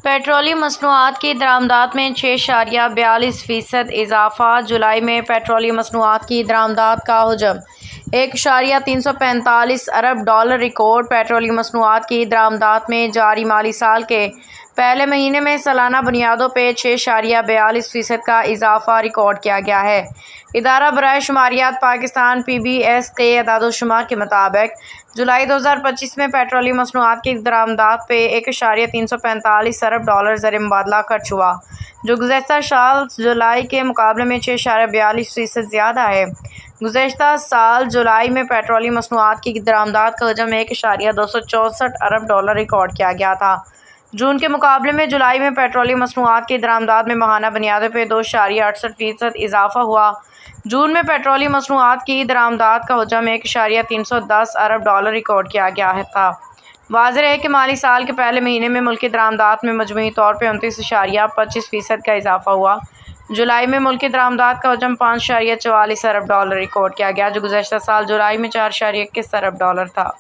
Petroleum مصنوعات کی درآمدات میں 6.42% اضافہ۔ جولائی میں پیٹرولیم مصنوعات کی درآمدات کا حجم 1.345 ارب ڈالر ریکارڈ۔ پیٹرولیم مصنوعات کی درآمدات میں جاری مالی سال کے پہلے مہینے میں سالانہ بنیادوں پر 6.42% کا اضافہ ریکارڈ کیا گیا ہے۔ ادارہ برائے شماریات پاکستان پی بی ایس کے اعداد و شمار کے مطابق جولائی 2025 میں پیٹرولیم مصنوعات کی درآمدات پہ 1.345 ارب ڈالر زر مبادلہ خرچ ہوا، جو گزشتہ سال جولائی کے مقابلے میں 6.42% زیادہ ہے۔ گزشتہ سال جولائی میں پیٹرولیم مصنوعات کی درآمدات کا حجم 1.264 ارب ڈالر ریکارڈ کیا گیا تھا۔ جون کے مقابلے میں جولائی میں پیٹرولیم مصنوعات کی درآمدات میں ماہانہ بنیادوں پر 2.68% اضافہ ہوا۔ جون میں پیٹرولیم مصنوعات کی درآمدات کا حجم 1.310 ارب ڈالر ریکارڈ کیا گیا تھا۔ واضح ہے کہ مالی سال کے پہلے مہینے میں ملکی درآمدات میں مجموعی طور پر 29.25% کا اضافہ ہوا۔ جولائی میں ملکی درآمدات کا حجم 5.44 ارب ڈالر ریکارڈ کیا گیا، جو گزشتہ سال جولائی میں 4.21 ارب ڈالر تھا۔